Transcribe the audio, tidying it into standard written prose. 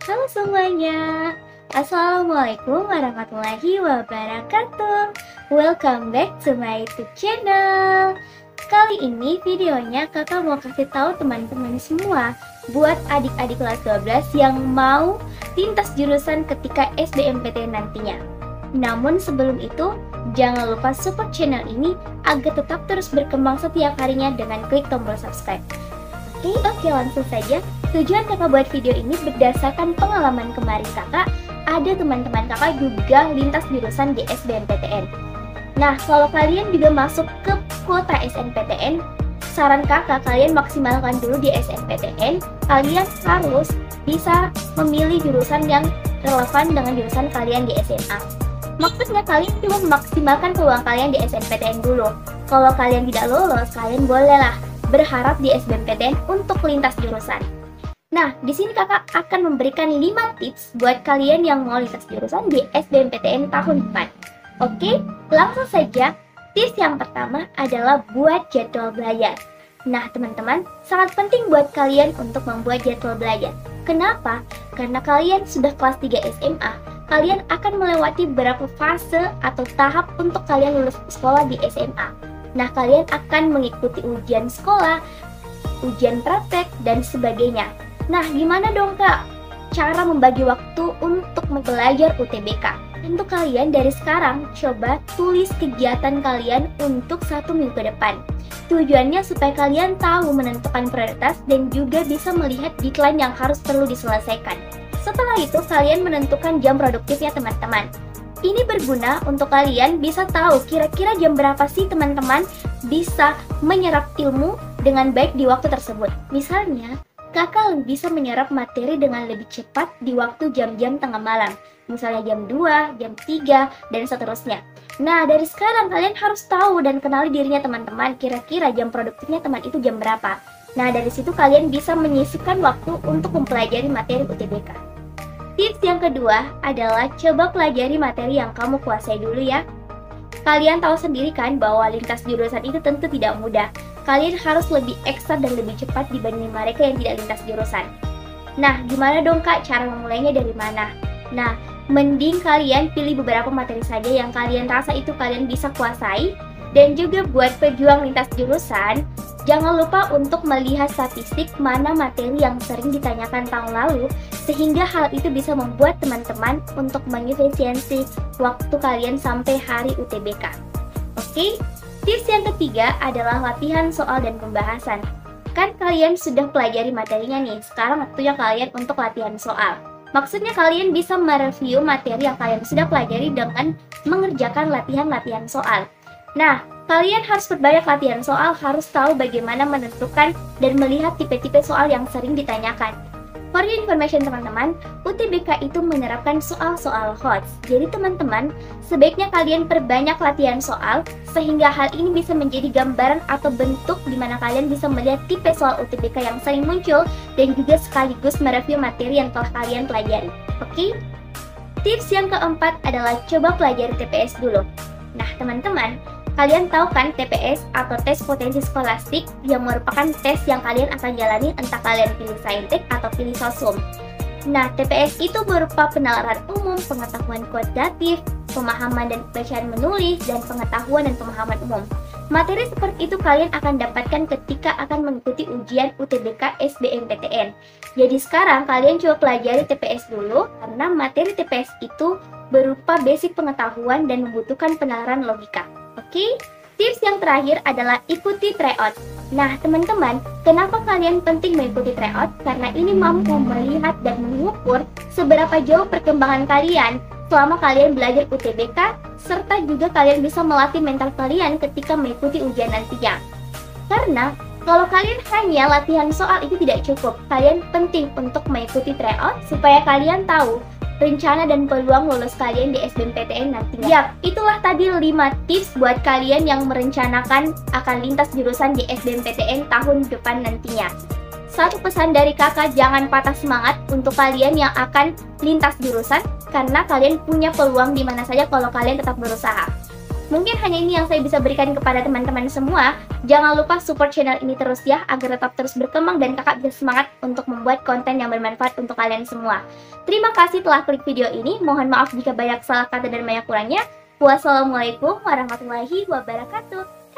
Halo semuanya, Assalamualaikum warahmatullahi wabarakatuh. Welcome back to my YouTube channel. Kali ini videonya kakak mau kasih tahu teman-teman semua buat adik-adik kelas 12 yang mau lintas jurusan ketika SBMPTN nantinya. Namun sebelum itu, jangan lupa support channel ini agar tetap terus berkembang setiap harinya dengan klik tombol subscribe. Oke, langsung saja. Tujuan kakak buat video ini berdasarkan pengalaman kemarin kakak, ada teman-teman kakak juga lintas jurusan di SBMPTN. Nah, kalau kalian juga masuk ke kuota SNPTN, saran kakak kalian maksimalkan dulu di SNPTN. Kalian harus bisa memilih jurusan yang relevan dengan jurusan kalian di SMA. Maksudnya kalian cuma memaksimalkan peluang kalian di SNPTN dulu. Kalau kalian tidak lolos, kalian bolehlah berharap di SBMPTN untuk lintas jurusan. Nah, di sini kakak akan memberikan 5 tips buat kalian yang mau lintas jurusan di SBMPTN tahun depan. Oke, langsung saja. Tips yang pertama adalah buat jadwal belajar. Nah, teman-teman, sangat penting buat kalian untuk membuat jadwal belajar. Kenapa? Karena kalian sudah kelas 3 SMA. Kalian akan melewati beberapa fase atau tahap untuk kalian lulus sekolah di SMA. Nah, kalian akan mengikuti ujian sekolah, ujian praktek, dan sebagainya. Nah, gimana dong kak cara membagi waktu untuk belajar UTBK? Tentu kalian dari sekarang coba tulis kegiatan kalian untuk 1 minggu ke depan. Tujuannya supaya kalian tahu menentukan prioritas dan juga bisa melihat deadline yang harus perlu diselesaikan. Setelah itu kalian menentukan jam produktif ya teman-teman. Ini berguna untuk kalian bisa tahu kira-kira jam berapa sih teman-teman bisa menyerap ilmu dengan baik di waktu tersebut. Misalnya, kakak bisa menyerap materi dengan lebih cepat di waktu jam-jam tengah malam. Misalnya jam 2, jam 3, dan seterusnya. Nah, dari sekarang kalian harus tahu dan kenali dirinya teman-teman, kira-kira jam produktifnya teman itu jam berapa. Nah, dari situ kalian bisa menyisipkan waktu untuk mempelajari materi UTBK. Tips yang kedua adalah coba pelajari materi yang kamu kuasai dulu ya. Kalian tahu sendiri kan bahwa lintas jurusan itu tentu tidak mudah. Kalian harus lebih ekstra dan lebih cepat dibanding mereka yang tidak lintas jurusan. Nah, gimana dong kak cara memulainya dari mana? Nah, mending kalian pilih beberapa materi saja yang kalian rasa itu kalian bisa kuasai. Dan juga buat pejuang lintas jurusan, jangan lupa untuk melihat statistik mana materi yang sering ditanyakan tahun lalu, sehingga hal itu bisa membuat teman-teman untuk mengefisiensi waktu kalian sampai hari UTBK. Oke, tips yang ketiga adalah latihan soal dan pembahasan. Kan kalian sudah pelajari materinya nih, sekarang waktunya kalian untuk latihan soal. Maksudnya kalian bisa mereview materi yang kalian sudah pelajari dengan mengerjakan latihan-latihan soal. Nah, kalian harus berbanyak latihan soal, harus tahu bagaimana menentukan dan melihat tipe-tipe soal yang sering ditanyakan. For your information teman-teman, UTBK itu menerapkan soal-soal HOTS. Jadi teman-teman, sebaiknya kalian perbanyak latihan soal, sehingga hal ini bisa menjadi gambaran atau bentuk di mana kalian bisa melihat tipe soal UTBK yang sering muncul, dan juga sekaligus mereview materi yang telah kalian pelajari. Oke? Tips yang keempat adalah coba pelajari TPS dulu. Nah teman-teman, kalian tahu kan TPS atau tes potensi skolastik yang merupakan tes yang kalian akan jalani entah kalian pilih saintek atau pilih sosum. Nah, TPS itu berupa penalaran umum, pengetahuan kuantitatif, pemahaman dan bacaan menulis, dan pengetahuan dan pemahaman umum. Materi seperti itu kalian akan dapatkan ketika akan mengikuti ujian UTBK SBMPTN. Jadi sekarang kalian coba pelajari TPS dulu, karena materi TPS itu berupa basic pengetahuan dan membutuhkan penalaran logika. Oke, tips yang terakhir adalah ikuti tryout. Nah, teman-teman, kenapa kalian penting mengikuti tryout? Karena ini mampu melihat dan mengukur seberapa jauh perkembangan kalian selama kalian belajar UTBK, serta juga kalian bisa melatih mental kalian ketika mengikuti ujian nantinya. Karena kalau kalian hanya latihan soal itu tidak cukup, kalian penting untuk mengikuti tryout supaya kalian tahu rencana dan peluang lulus kalian di SBMPTN nantinya. Yap, itulah tadi 5 tips buat kalian yang merencanakan akan lintas jurusan di SBMPTN tahun depan nantinya. Satu pesan dari kakak, jangan patah semangat untuk kalian yang akan lintas jurusan, karena kalian punya peluang di mana saja kalau kalian tetap berusaha. Mungkin hanya ini yang saya bisa berikan kepada teman-teman semua. Jangan lupa support channel ini terus ya, agar tetap terus berkembang dan kakak bisa semangat untuk membuat konten yang bermanfaat untuk kalian semua. Terima kasih telah klik video ini. Mohon maaf jika banyak salah kata dan banyak kurangnya. Wassalamualaikum warahmatullahi wabarakatuh.